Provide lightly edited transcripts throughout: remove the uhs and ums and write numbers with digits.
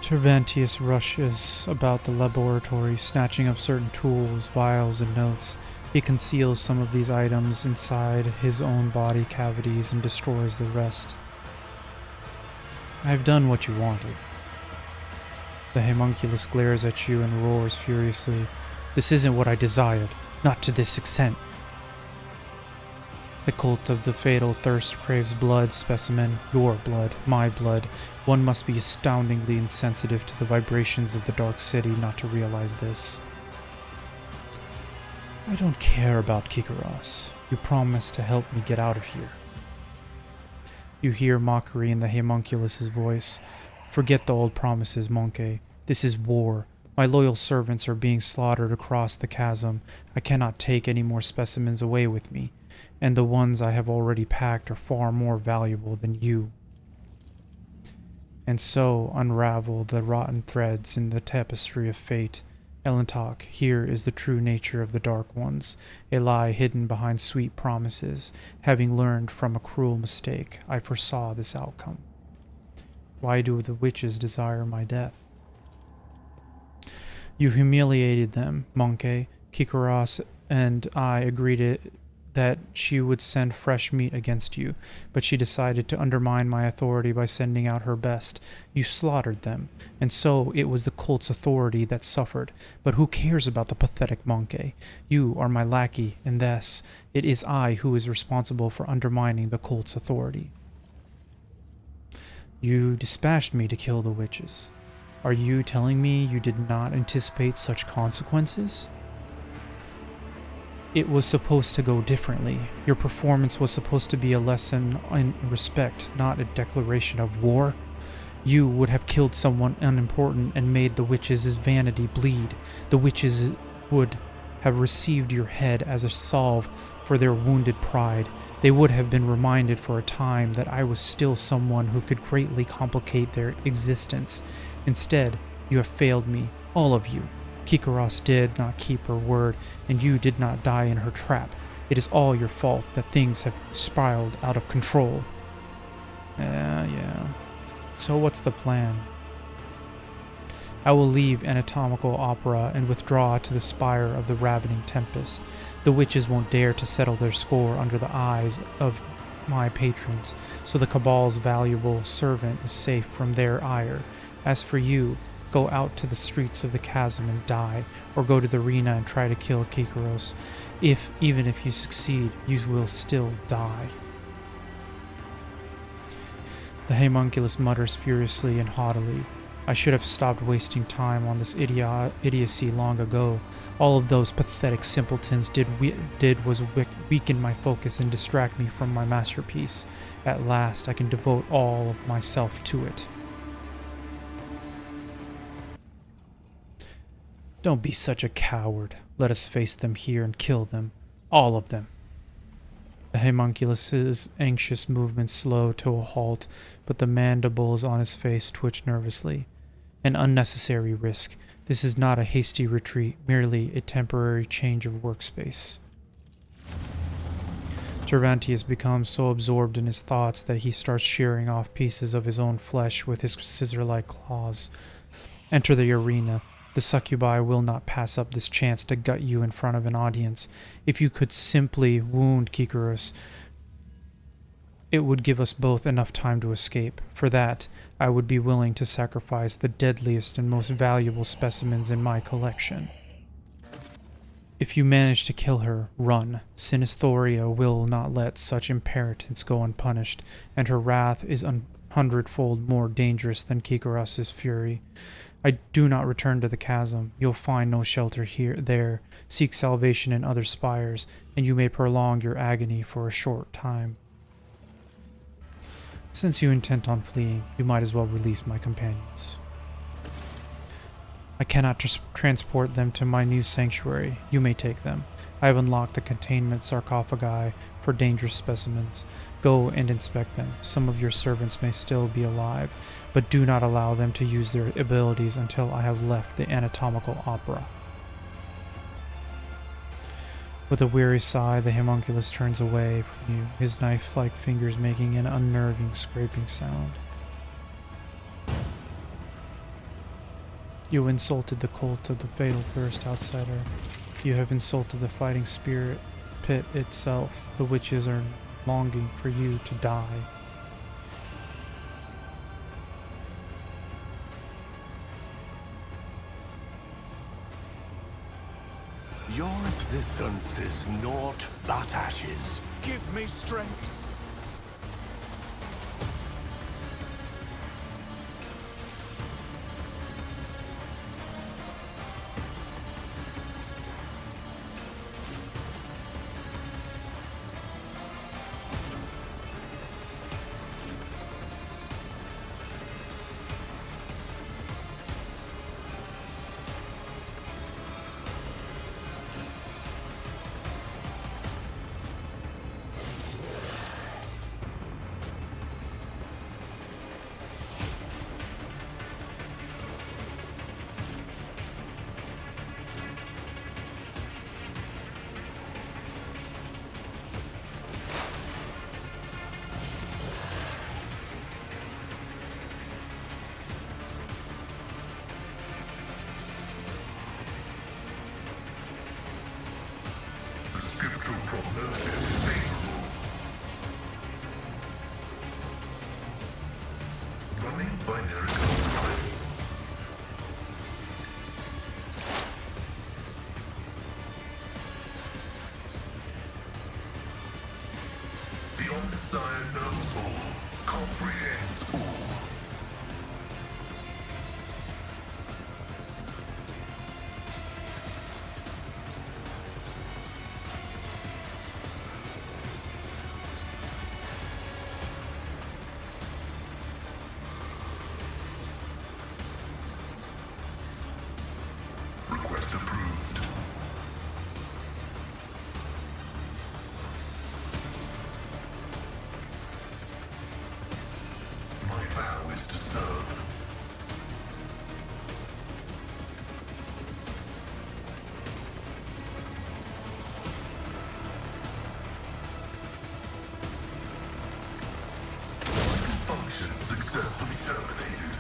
Cervantes rushes about the laboratory, snatching up certain tools, vials, and notes. He conceals some of these items inside his own body cavities and destroys the rest. I've done what you wanted. The homunculus glares at you and roars furiously. This isn't what I desired, not to this extent. The cult of the fatal thirst craves blood, specimen, your blood, my blood. One must be astoundingly insensitive to the vibrations of the Dark City not to realize this. I don't care about Kikaros. You promised to help me get out of here. You hear mockery in the homunculus's voice. Forget the old promises, Monkey. This is war. My loyal servants are being slaughtered across the chasm. I cannot take any more specimens away with me, and the ones I have already packed are far more valuable than you. And so unravel the rotten threads in the tapestry of fate. Elentok, here is the true nature of the Dark Ones, a lie hidden behind sweet promises. Having learned from a cruel mistake, I foresaw this outcome. Why do the witches desire my death? You humiliated them, Monkey. Kikaros and I agreed that she would send fresh meat against you, but she decided to undermine my authority by sending out her best. You slaughtered them, and so it was the cult's authority that suffered. But who cares about the pathetic Monkey? You are my lackey, and thus it is I who is responsible for undermining the cult's authority. You dispatched me to kill the witches. Are you telling me you did not anticipate such consequences? It was supposed to go differently. Your performance was supposed to be a lesson in respect, not a declaration of war. You would have killed someone unimportant and made the witches' vanity bleed. The witches would have received your head as a salve for their wounded pride. They would have been reminded for a time that I was still someone who could greatly complicate their existence. Instead, you have failed me, all of you. Kikaros did not keep her word, and you did not die in her trap. It is all your fault that things have spiraled out of control. Yeah. So what's the plan? I will leave anatomical opera and withdraw to the spire of the ravening tempest. The witches won't dare to settle their score under the eyes of my patrons, so the Cabal's valuable servant is safe from their ire. As for you, go out to the streets of the chasm and die, or go to the arena and try to kill Kikaros. Even if you succeed, you will still die. The homunculus mutters furiously and haughtily. I should have stopped wasting time on this idiocy long ago. All of those pathetic simpletons did was weaken my focus and distract me from my masterpiece. At last, I can devote all of myself to it. Don't be such a coward. Let us face them here and kill them. All of them. The homunculus's anxious movements slow to a halt, but the mandibles on his face twitch nervously. An unnecessary risk. This is not a hasty retreat, merely a temporary change of workspace. Cervantes becomes so absorbed in his thoughts that he starts shearing off pieces of his own flesh with his scissor-like claws. Enter the arena. The succubi will not pass up this chance to gut you in front of an audience. If you could simply wound Kikaros, it would give us both enough time to escape. For that, I would be willing to sacrifice the deadliest and most valuable specimens in my collection. If you manage to kill her, run. Sinisthoria will not let such impenitence go unpunished, and her wrath is 100-fold more dangerous than Kikaros's fury. I do not return to the chasm. You'll find no shelter there. Seek salvation in other spires, and you may prolong your agony for a short time. Since you intend on fleeing, you might as well release my companions. I cannot transport them to my new sanctuary. You may take them. I have unlocked the containment sarcophagi for dangerous specimens. Go and inspect them. Some of your servants may still be alive, but do not allow them to use their abilities until I have left the anatomical opera. With a weary sigh, the homunculus turns away from you, his knife-like fingers making an unnerving scraping sound. You insulted the cult of the Fatal Thirst Outsider. You have insulted the fighting spirit pit itself. The witches are longing for you to die. Your existence is naught but ashes. Give me strength. Scriptural prognosis is favorable. Running binary code. The Omniscient knows all, comprehends all. Request approved. My vow is to serve. Function successfully terminated.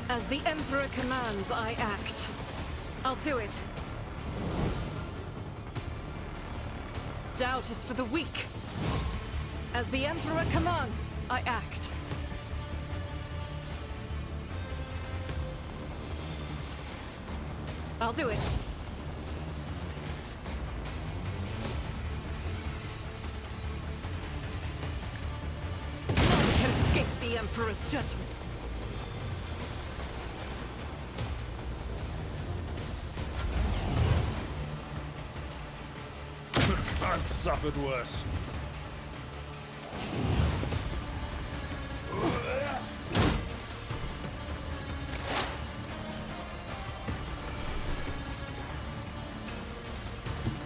As the Emperor commands, I act. I'll do it. Doubt is for the weak. As the Emperor commands, I act. I'll do it. None can escape the Emperor's judgment. I've suffered worse.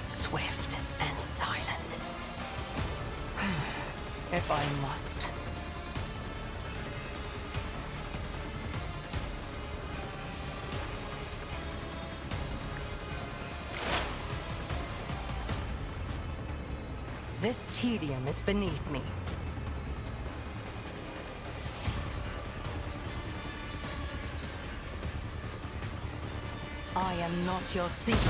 Swift and silent. If I must. This tedium is beneath me. I am not your secret.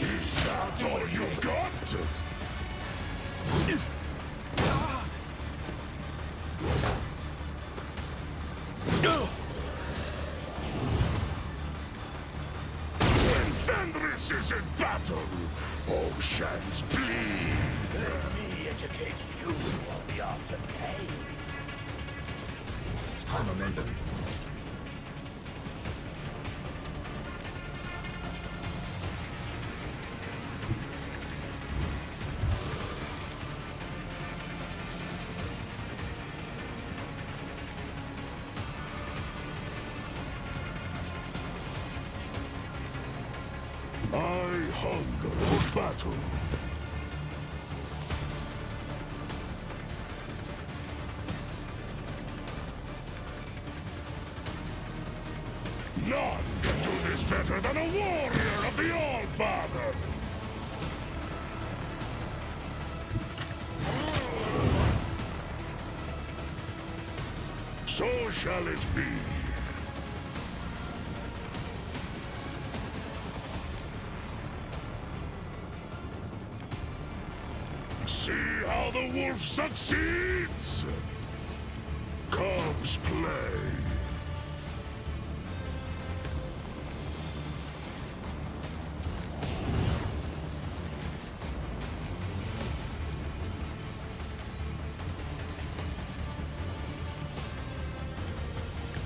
Is that all you've got? When Fenris is in battle, oceans bleed. Let me educate you on the art of pain. Hammermenden. I hunger for battle. None can do this better than a warrior of the All-Father! So shall it be. See how the wolf succeeds? Cubs play.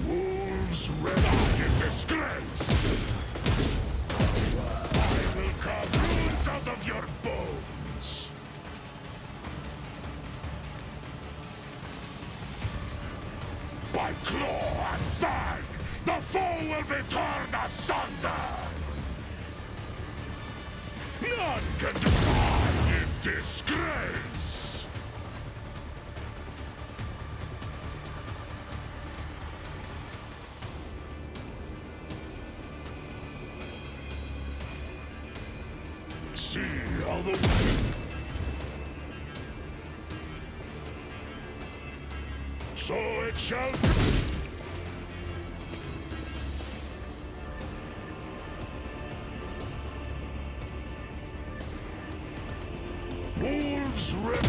Wolves ready in disgrace. I will carve runes out of your bones. By claw and fang, the foe will be torn asunder! None can defy in disgrace! See how the... So it shall be. Wolves ready.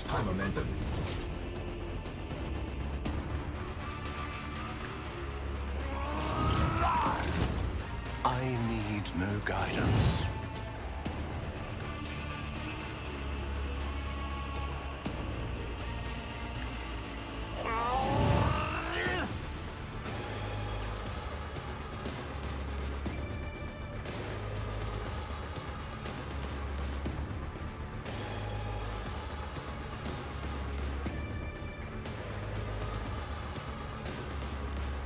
High momentum. I need no guidance.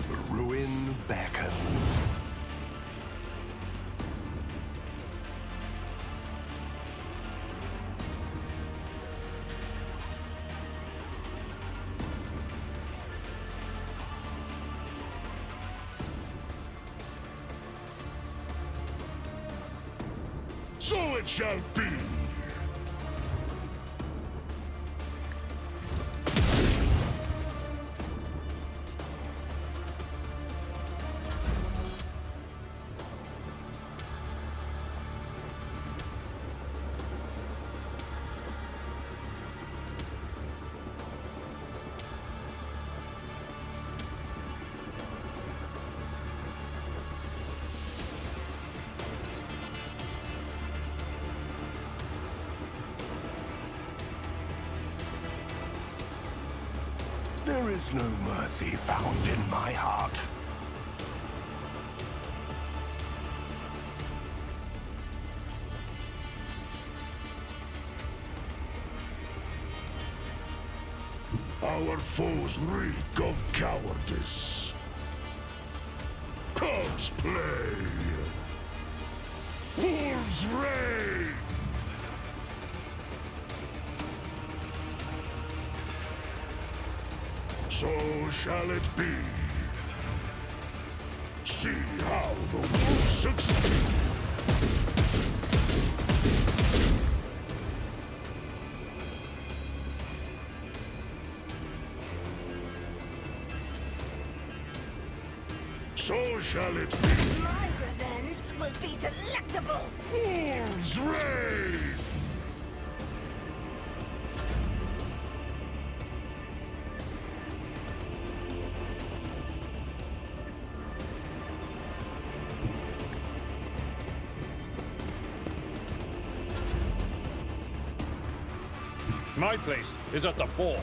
The ruin beckons. So it shall be. There is no mercy found in my heart. Our foes reek of cowardice. Cubs play. Wolves reign. So shall it be. See how the wolf succeeds. So shall it be. My revenge will be delectable! Wolves reign! My place is at the fore.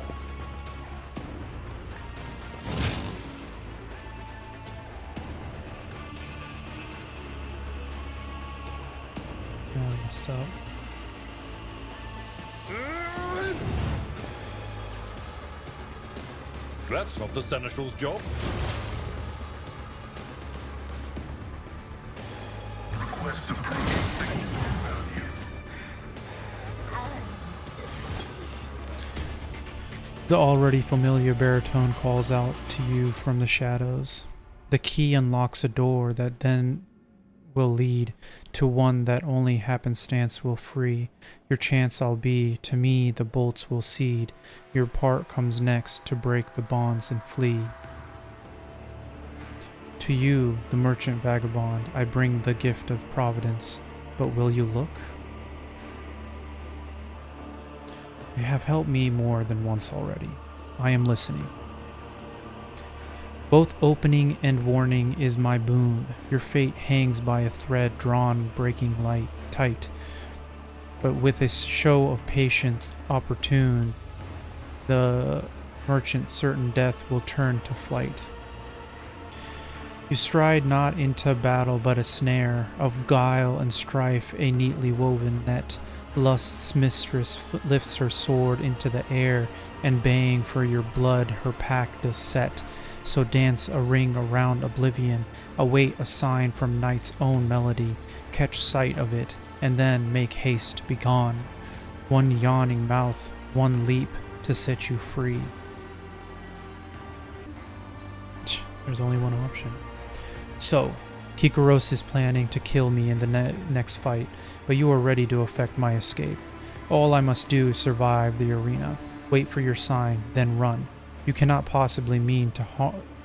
No, I messed up. That's not the Seneschal's job. Request approved. Value. The already familiar baritone calls out to you from the shadows. The key unlocks a door that then will lead to one that only happenstance will free. Your chance I'll be, to me the bolts will cede. Your part comes next to break the bonds and flee. To you, the merchant vagabond, I bring the gift of providence, but will you look? You have helped me more than once already. I am listening. Both opening and warning is my boon. Your fate hangs by a thread drawn breaking light tight. But with a show of patience opportune, the merchant's certain death will turn to flight. You stride not into battle but a snare of guile and strife, a neatly woven net. Lust's mistress lifts her sword into the air, and baying for your blood her pack does set. So dance a ring around oblivion, await a sign from night's own melody, catch sight of it, and then make haste, be gone. One yawning mouth, one leap to set you free. There's only one option. So, Kikoros is planning to kill me in the next fight, but you are ready to effect my escape. All I must do is survive the arena. Wait for your sign, then run. You cannot possibly mean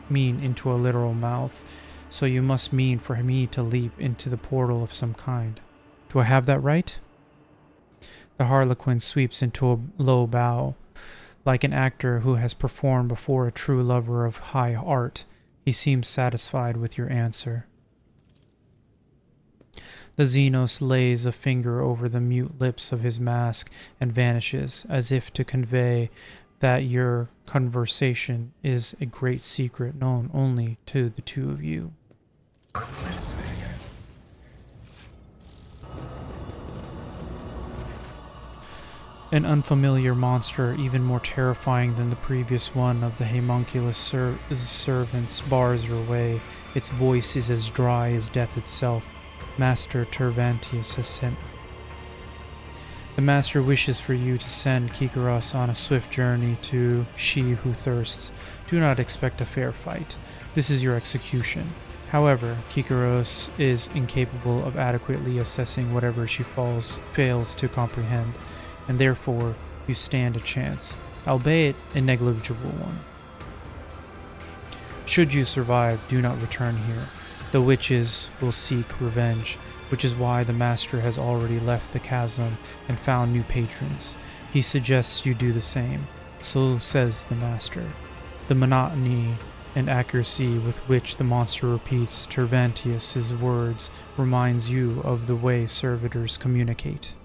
into a literal mouth, so you must mean for me to leap into the portal of some kind. Do I have that right? The Harlequin sweeps into a low bow. Like an actor who has performed before a true lover of high art, he seems satisfied with your answer. The Xenos lays a finger over the mute lips of his mask and vanishes, as if to convey that your conversation is a great secret known only to the two of you. An unfamiliar monster, even more terrifying than the previous one of the homunculus servants, bars your way. Its voice is as dry as death itself. Master Tervantius has sent. The Master wishes for you to send Kikoros on a swift journey to She Who Thirsts. Do not expect a fair fight. This is your execution. However, Kikoros is incapable of adequately assessing whatever she fails to comprehend, and therefore you stand a chance, albeit a negligible one. Should you survive, do not return here. The witches will seek revenge, which is why the Master has already left the chasm and found new patrons. He suggests you do the same. So says the Master. The monotony and accuracy with which the monster repeats Tervantius' words reminds you of the way servitors communicate.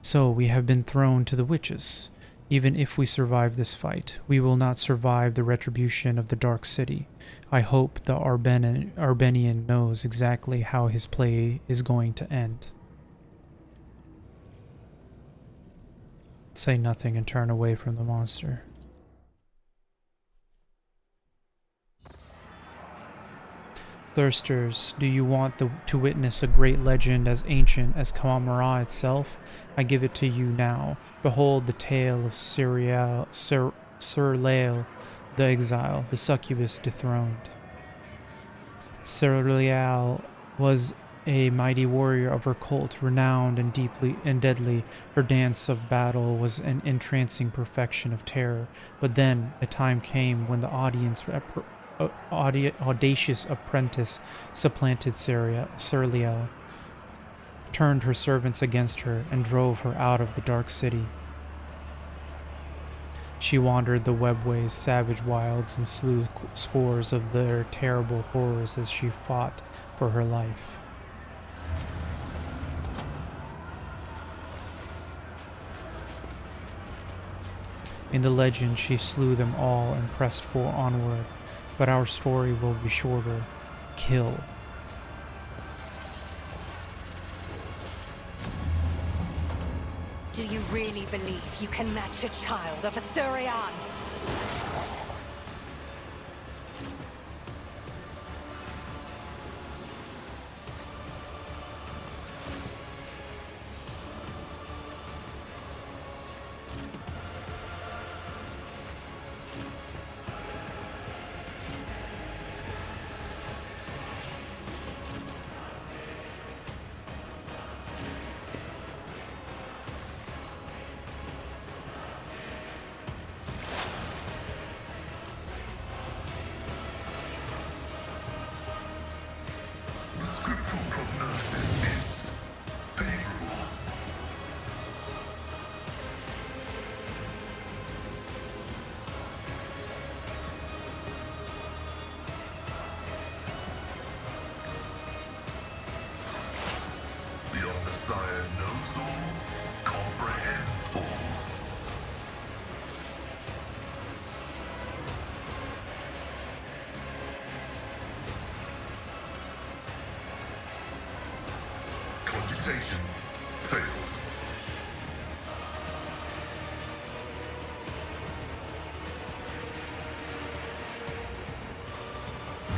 So we have been thrown to the witches. Even if we survive this fight, we will not survive the retribution of the Dark City. I hope the Arbenian knows exactly how his play is going to end. Say nothing and turn away from the monster. Thirsters, do you want to witness a great legend as ancient as Commoragh itself? I give it to you now. Behold the tale of Sir Leal, the exile, the succubus dethroned. Sir Leal was a mighty warrior of her cult, renowned and deeply and deadly. Her dance of battle was an entrancing perfection of terror. But then a time came when the audacious apprentice supplanted Sir Leal, turned her servants against her, and drove her out of the Dark City. She wandered the webway's savage wilds and slew scores of their terrible horrors as she fought for her life. In the legend, she slew them all and pressed onward, but our story will be shorter. Kill. Do you really believe you can match a child of a Surian? Temptation fails.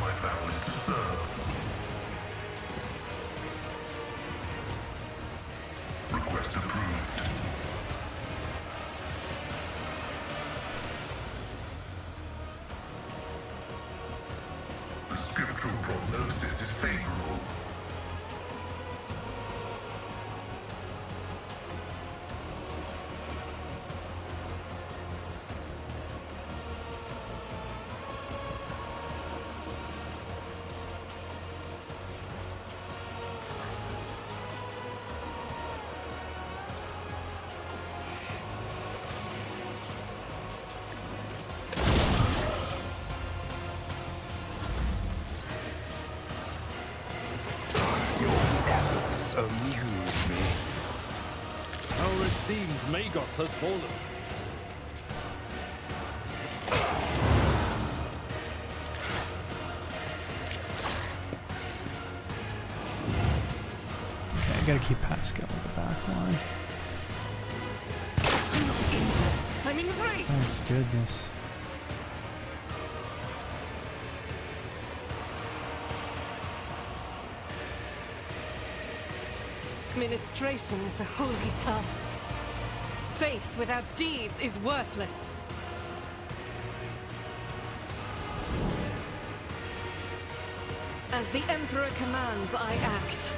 My vow is to serve. Request approved. The scriptural prognosis is favorable. Amuse me. Our esteemed Magos has fallen. Okay, I gotta keep Pascal in the back line. I'm enraged! Oh goodness. Administration is a holy task. Faith without deeds is worthless. As the Emperor commands, I act.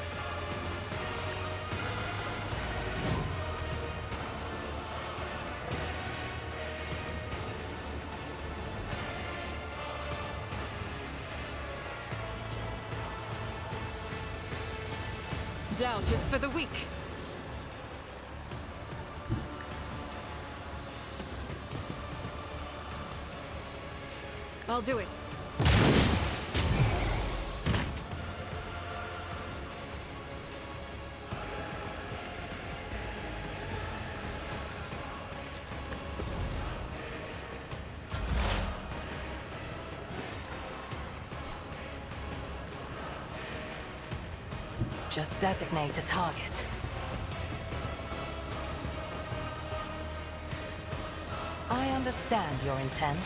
Doubt is for the weak. I'll do it. Just designate a target. I understand your intent.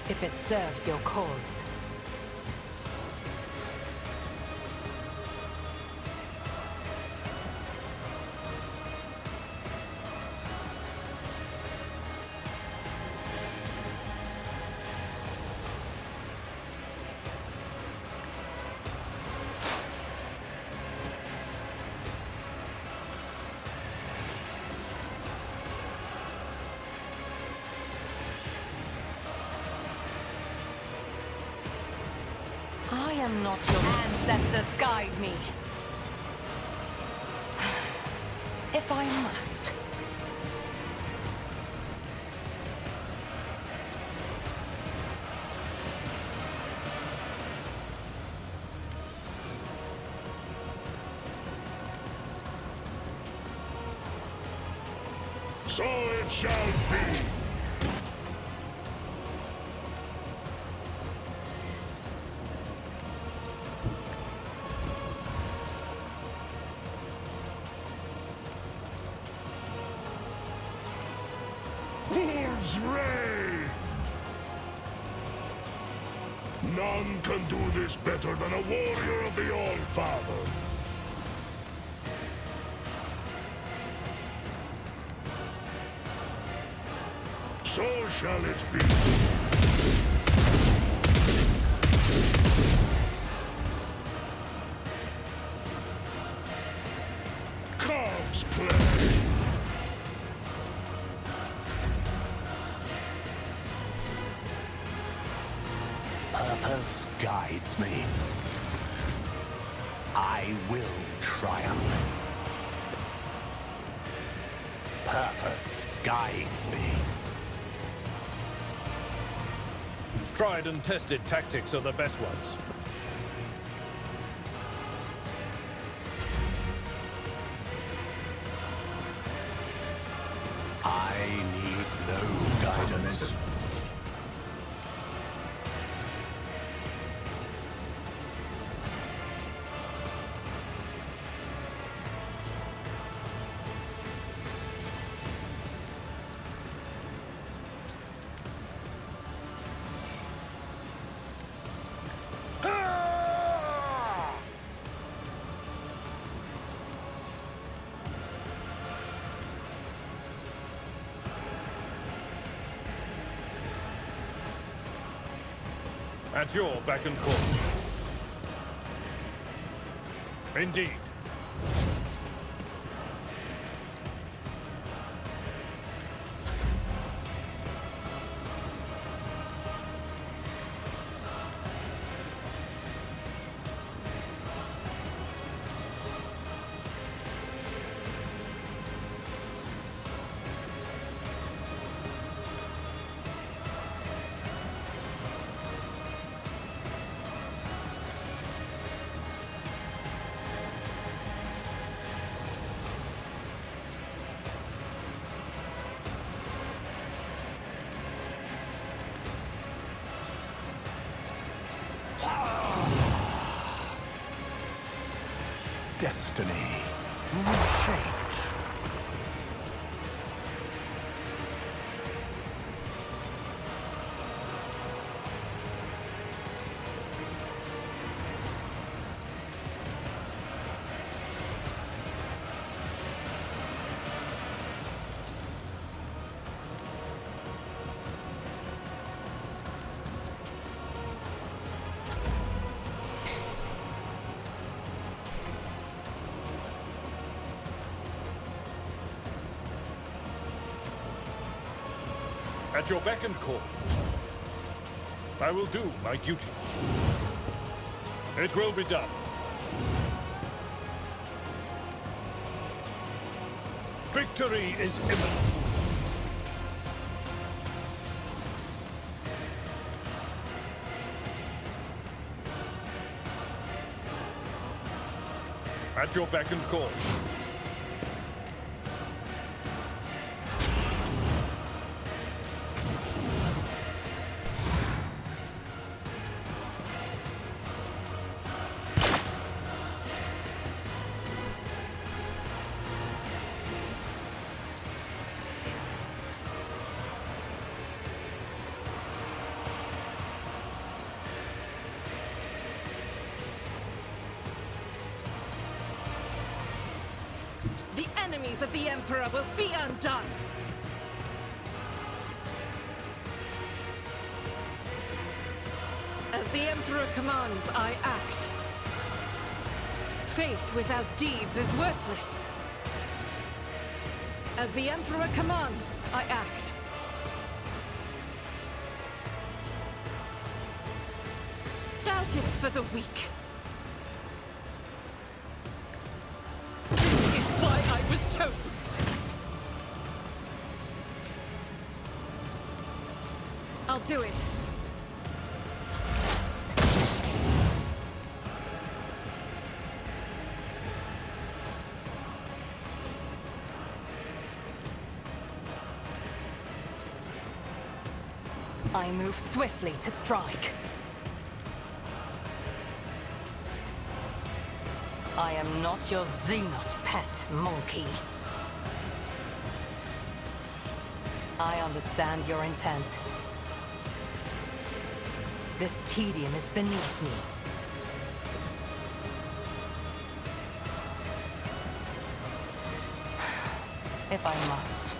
If it serves your cause. I am not your ancestors. Guide me. If I must. So it shall be. Wolves reign! None can do this better than a warrior of the All-Father. So shall it be. Cubs play. Purpose guides me. I will triumph. Purpose guides me. Tried and tested tactics are the best ones. I need no guidance. At your beck and call. Indeed. Destiny reshaped. At your beck and call. I will do my duty. It will be done. Victory is imminent. At your beck and call. The enemies of the Emperor will be undone! As the Emperor commands, I act. Faith without deeds is worthless. As the Emperor commands, I act. Doubt is for the weak. This is why I was chosen. I'll do it. I move swiftly to strike. I am not your Xenos pet, monkey. I understand your intent. This tedium is beneath me. If I must.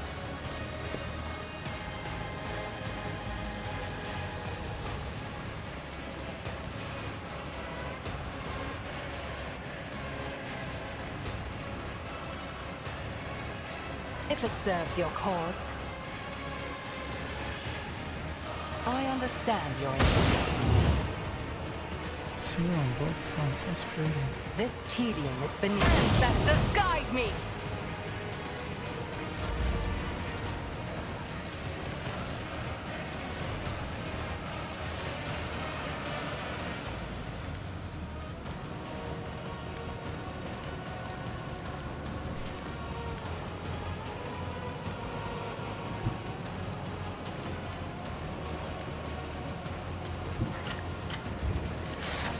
If it serves your cause. I understand your intent. So you're on both fronts, that's crazy. This tedium is beneath me. Ancestors, guide me!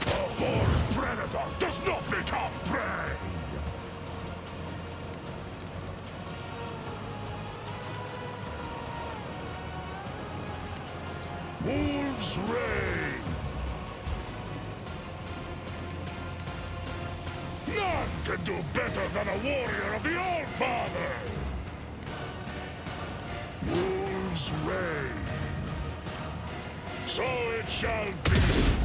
A born predator does not become prey! Wolves reign! None can do better than a warrior of the All-Father! Wolves reign! So it shall be!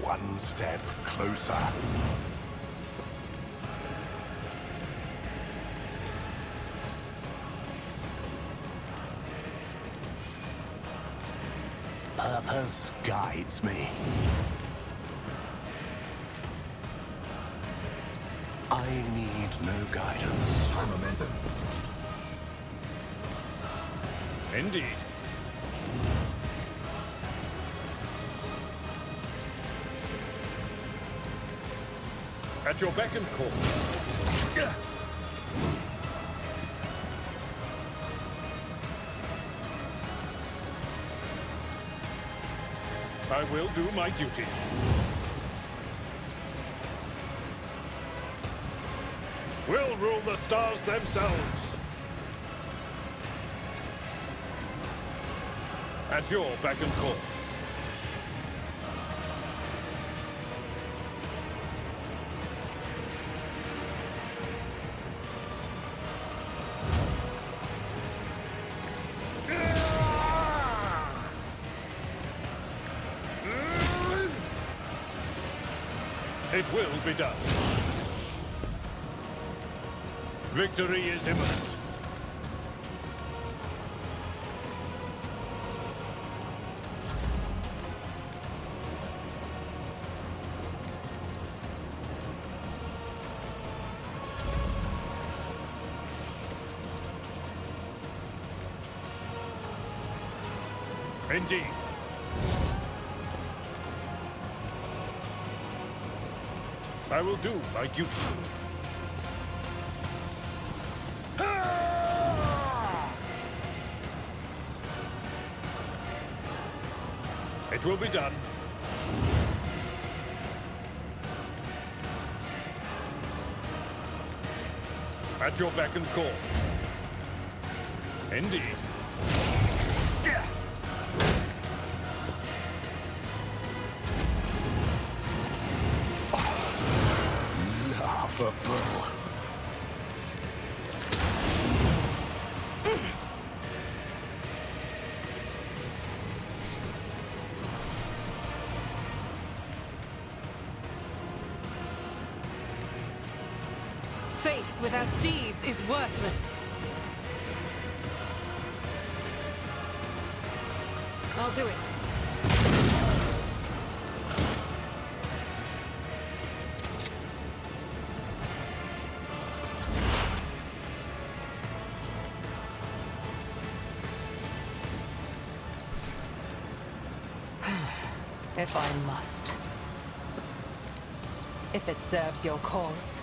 One step closer. Purpose guides me. I need no guidance. Indeed. At your beck and call. I will do my duty. We'll rule the stars themselves. At your beck and call. It will be done. Victory is imminent. Indeed. I will do my duty. It will be done. At your beck and call. Indeed. Laughable. Faith without deeds is worthless. I'll do it. If I must. If it serves your cause.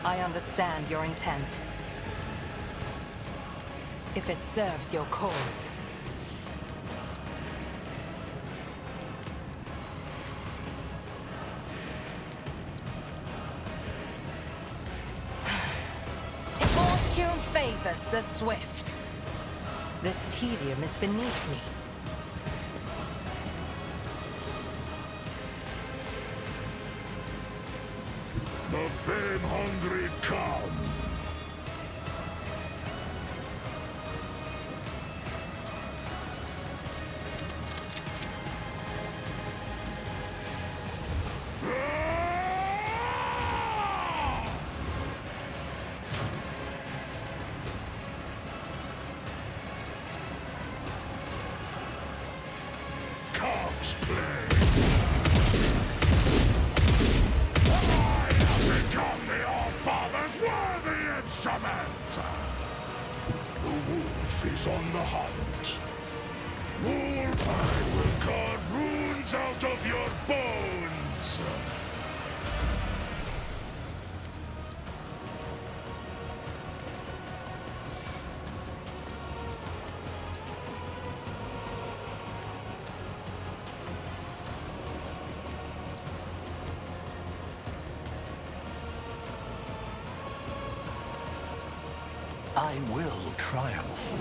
I understand your intent. If it serves your cause. Fortune favors the swift. This tedium is beneath me. The fame-hungry come. Cops play. Become the All-Father's worthy instrument! The wolf is on the hunt. I will carve runes out of your bones! I will triumph.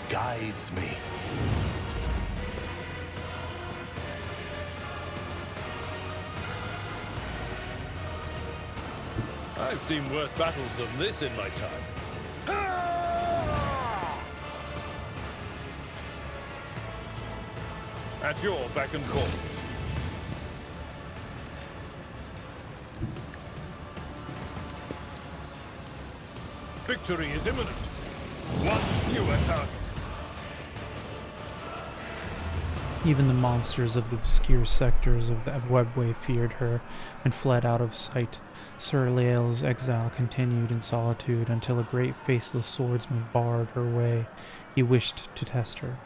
guides me. I've seen worse battles than this in my time. At your beck and call. Victory is imminent. One fewer target. Even the monsters of the obscure sectors of the webway feared her and fled out of sight. Sir Leal's exile continued in solitude until a great faceless swordsman barred her way. He wished to test her.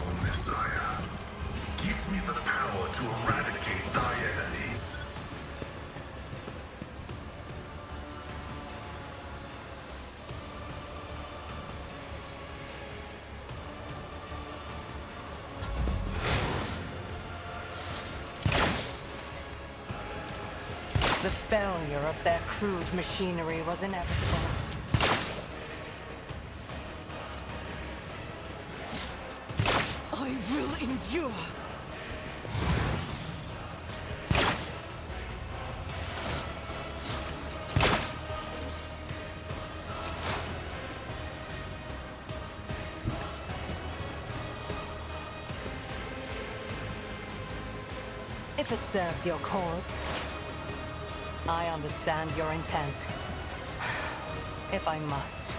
O Messiah, give me the power to eradicate thy enemies. The failure of their crude machinery was inevitable. I will endure. If it serves your cause, I understand your intent. If I must.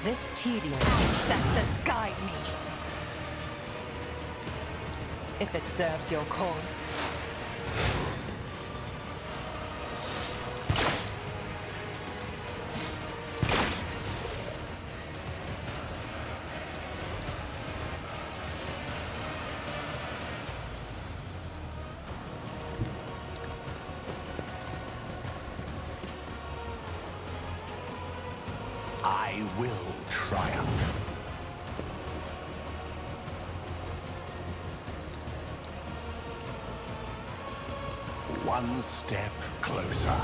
This tedium, ancestors, guide me. If it serves your cause. I will triumph. One step closer.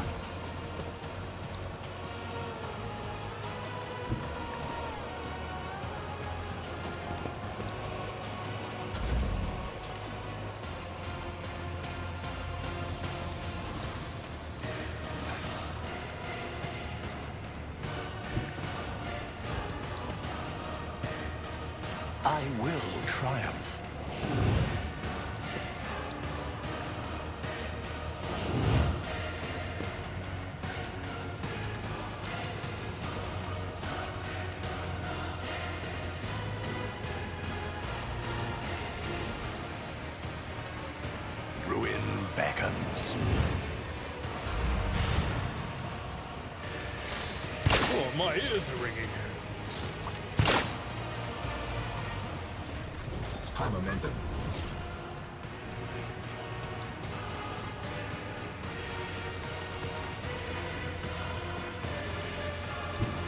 I will triumph. Ruin beckons. Oh, my ears are ringing. High momentum.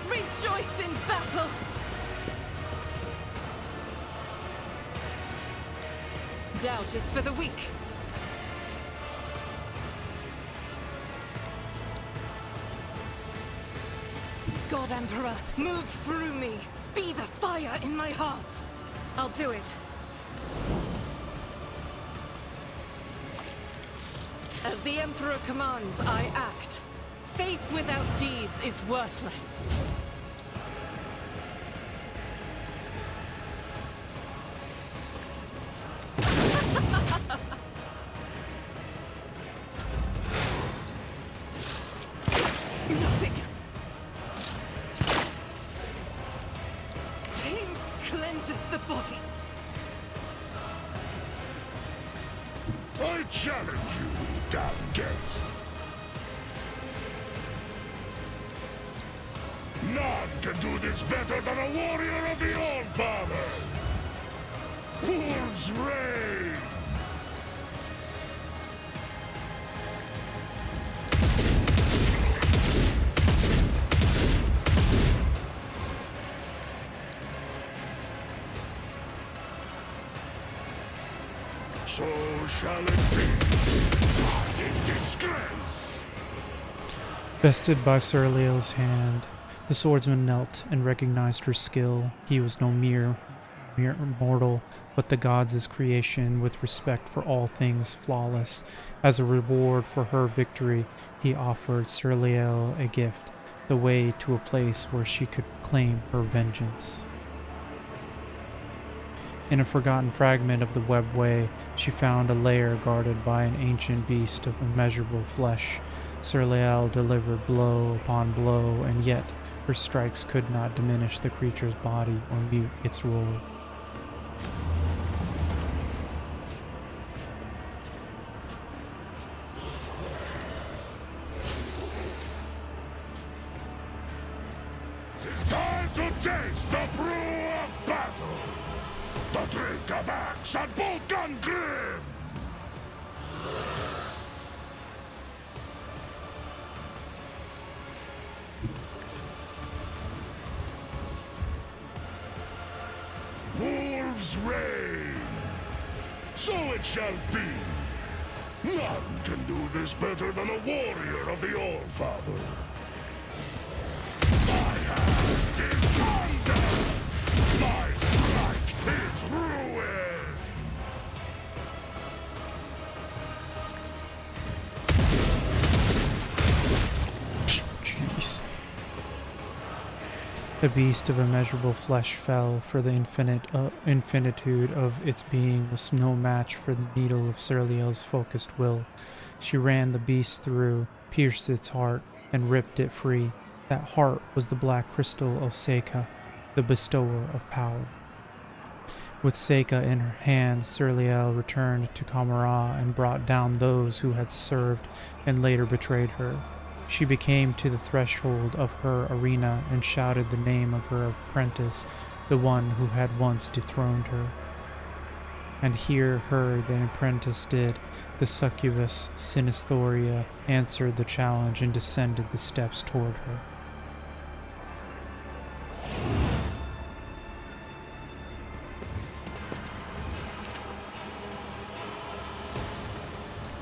Rejoice in battle! Doubt is for the weak. God Emperor, move through me. Be the fire in my heart. I'll do it. As the Emperor commands, I act. Faith without deeds is worthless. It's nothing. Pain cleanses the body. I challenge you, damn Get. None can do this better than a warrior of the All-Father! Wolves reign! So shall it be. In disgrace! Bested by Surleal's hand, the swordsman knelt and recognized her skill. He was no mere mortal, but the gods' creation with respect for all things flawless. As a reward for her victory, he offered Surleal a gift, the way to a place where she could claim her vengeance. In a forgotten fragment of the webway, she found a lair guarded by an ancient beast of immeasurable flesh. Surleal delivered blow upon blow, and yet her strikes could not diminish the creature's body or mute its roar. It's time to taste the brew of battle! The drink of axe and bolt gun grim! Wolves reign! So it shall be! None can do this better than a warrior of the All-Father! My hand is thunder! My strike is ruin! Jeez. The beast of immeasurable flesh fell, for the infinitude of its being was no match for the needle of Surleal's focused will. She ran the beast through, pierced its heart, and ripped it free. That heart was the black crystal of Seika, the bestower of power. With Seika in her hand, Surleal returned to Commoragh and brought down those who had served and later betrayed her. She became to the threshold of her arena and shouted the name of her apprentice, the one who had once dethroned her. And hear her the apprentice did. The succubus Sinisthoria answered the challenge and descended the steps toward her.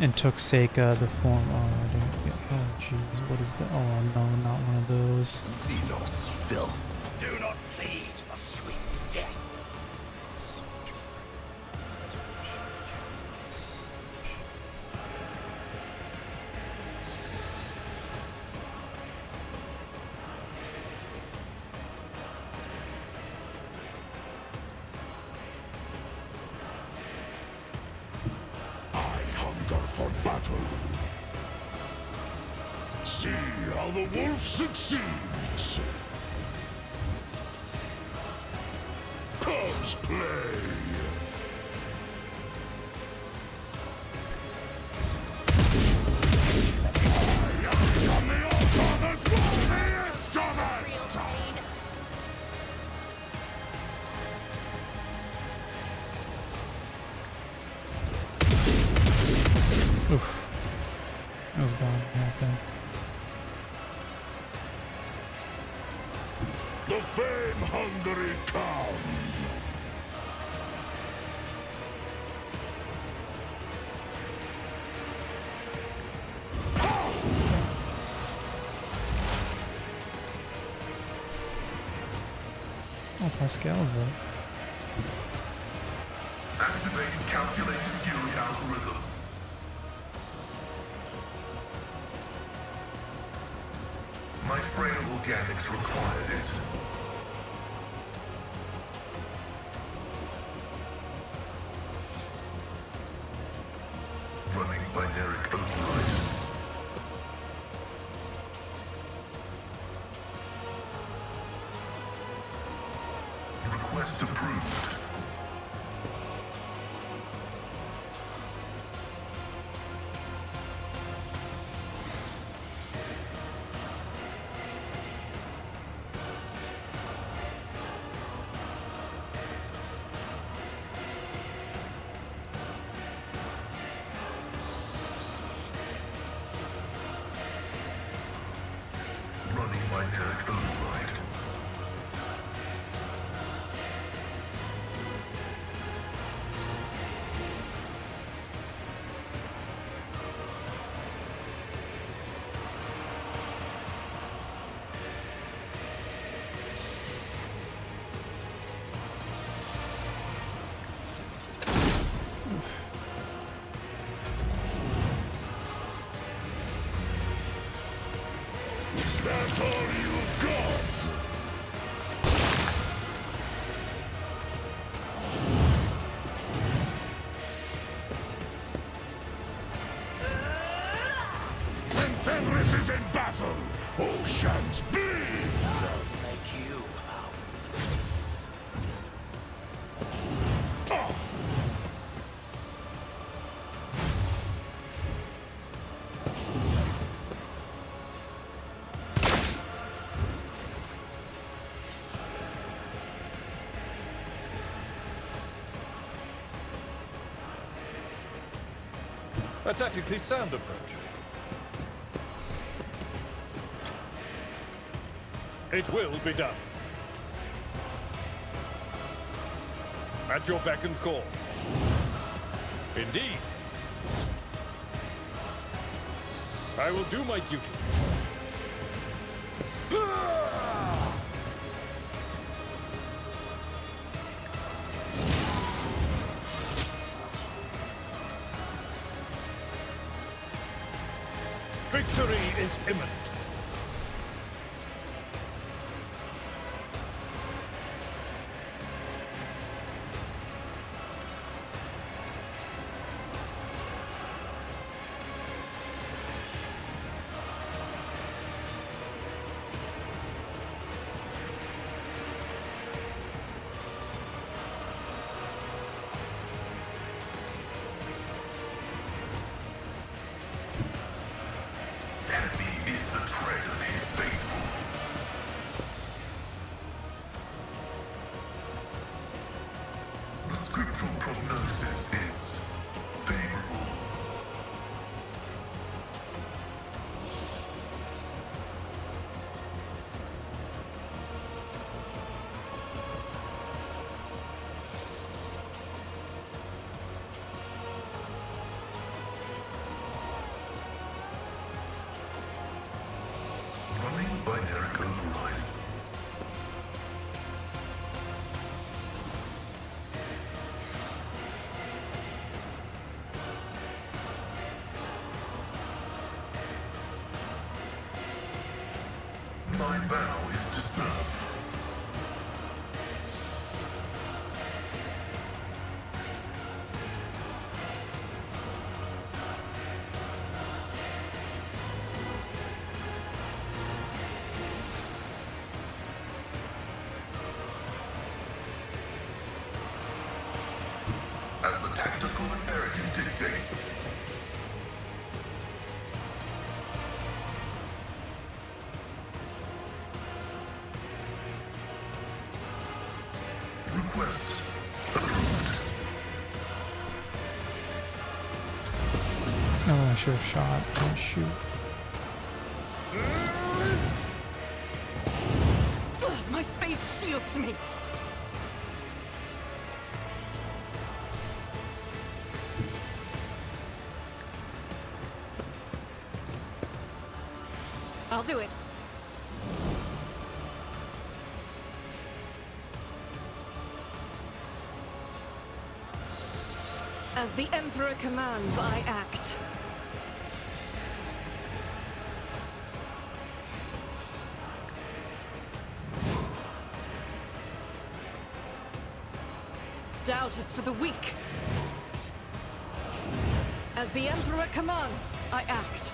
And took Seika the form. Oh, I didn't get. Oh, jeez, what is that? Oh no, not one of those. Xenos filth. Do not plead for sweet death. For battle. See how the wolf succeeds. Comes play. I am the All-Father's worthy instrument! Oof. That was bound to happen. The fame-hungry come. Oh, Pascal's up. Activate calculated fury algorithm. My frail organics require this. Running binary override. Request approved. A tactically sound approach. It will be done. At your beck and call. Indeed. I will do my duty. Victory is imminent. Heavy is the tread of his faithful. The scriptural prognosis is favorable. Running binary override. My vow is to serve. As the tactical imperative dictates. Request approved. No, I should have shot. Oh, shoot. Ugh, my faith shields me. I'll do it. As the Emperor commands, I act. Doubt is for the weak. As the Emperor commands, I act.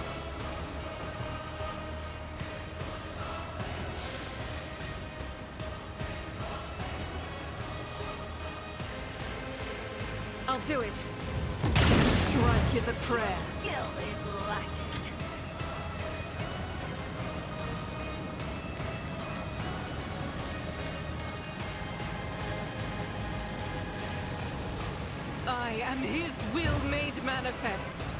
I'll do it. Strike is a prayer. Skill is lacking. I am his will made manifest.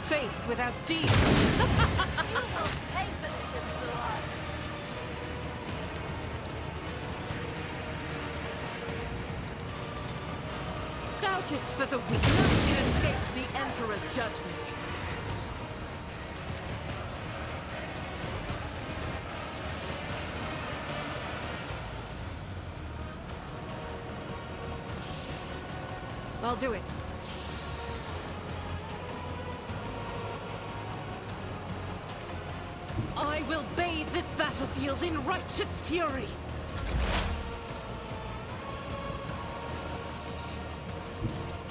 Faith without deeds. You will pay for this in blood. Doubt is for the weak. None can escape the Emperor's judgment. I'll do it. I will bathe this battlefield in righteous fury.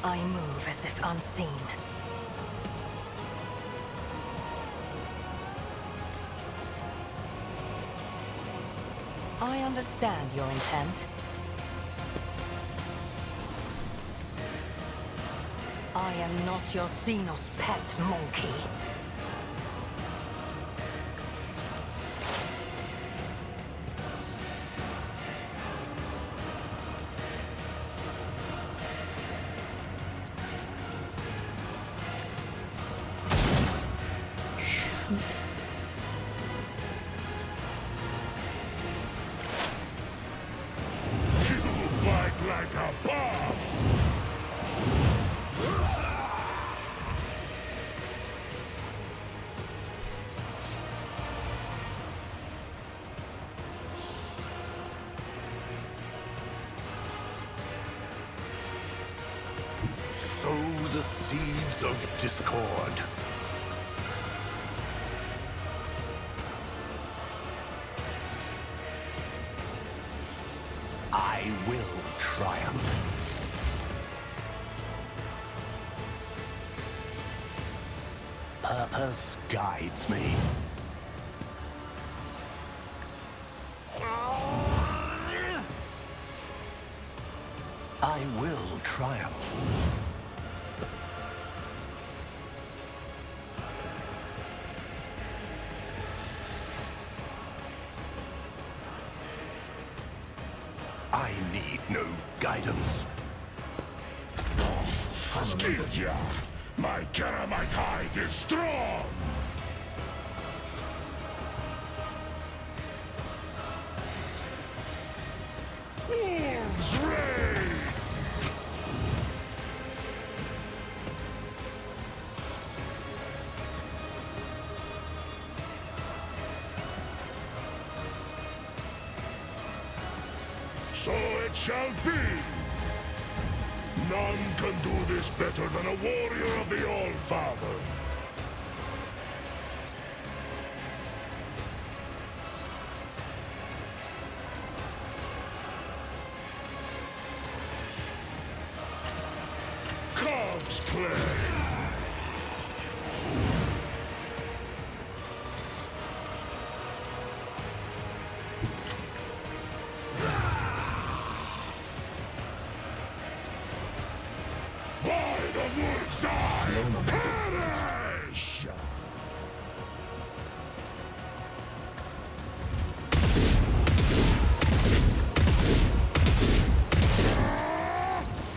I move as if unseen. I understand your intent. I am not your Xenos pet monkey. You bite like a bomb! Sow the seeds of discord. I will triumph. Purpose guides me. I will triumph. I need no guidance. Skidja! My Keramite hide is strong! Wolves raid! So it shall be! None can do this better than a warrior of the All-Father. Cubs play! By the wolf's eye, perish!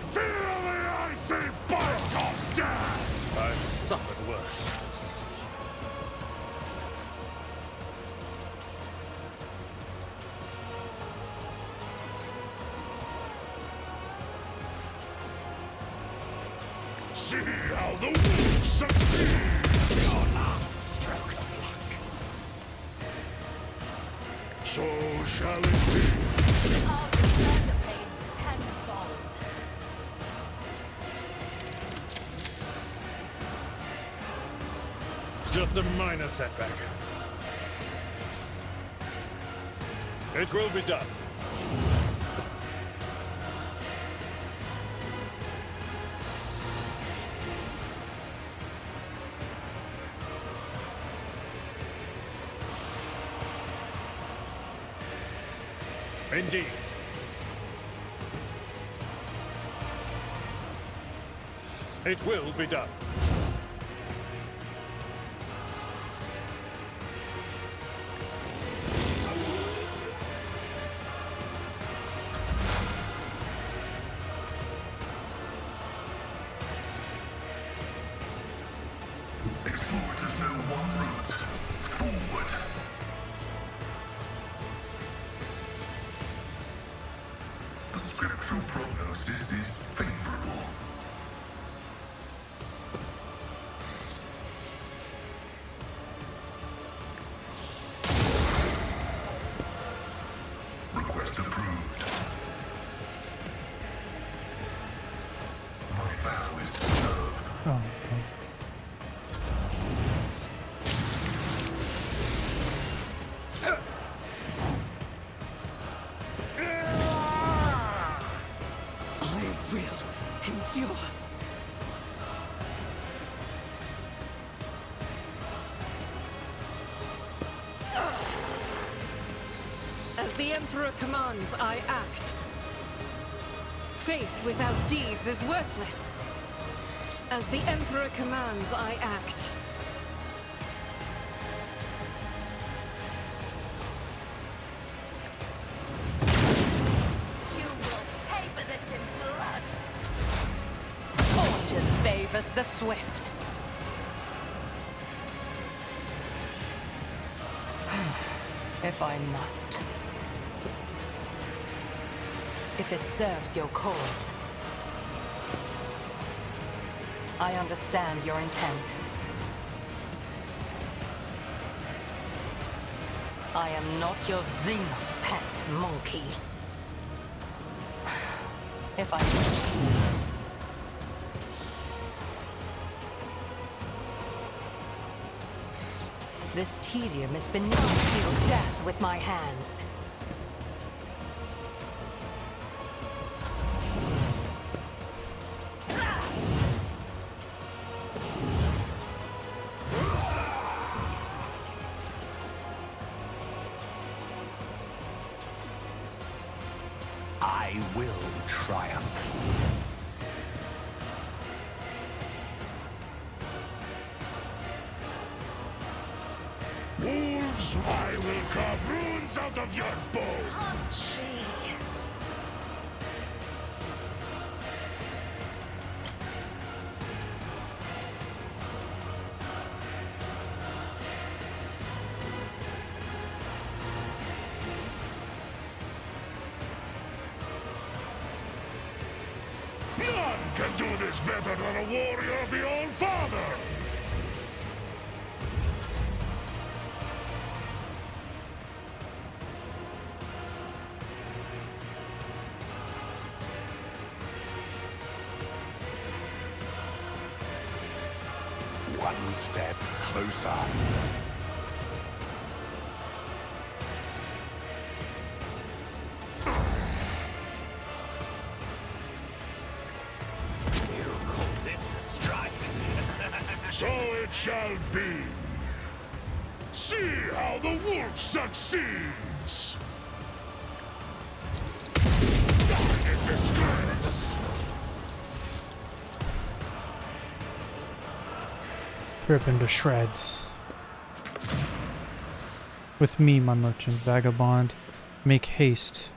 Feel the icy bite of death! I've suffered worse. See how the wolves succeed! Your last stroke of luck. So shall it be. I'll return the pain tenfold. Just a minor setback. It will be done. Indeed. It will be done. Explorers know one route. Forward. The scriptural prognosis is favorable. Request approved. My vow is to serve. Oh, okay. I will endure. As the Emperor commands, I act. Faith without deeds is worthless. As the Emperor commands, I act. You will pay for this in blood. Fortune favors the swift. If I must. If it serves your cause. I understand your intent. I am not your Xenos pet, monkey. If I must. This tedium is beneath your death with my hands. I will triumph. Wolves, I will carve runes out of your bones. Punchy. None can do this better than a warrior of the All Father. One step closer. You call this a strike? So it shall be. See how the wolf succeeds. Die in disgrace. Rip into shreds. With me, my merchant vagabond, make haste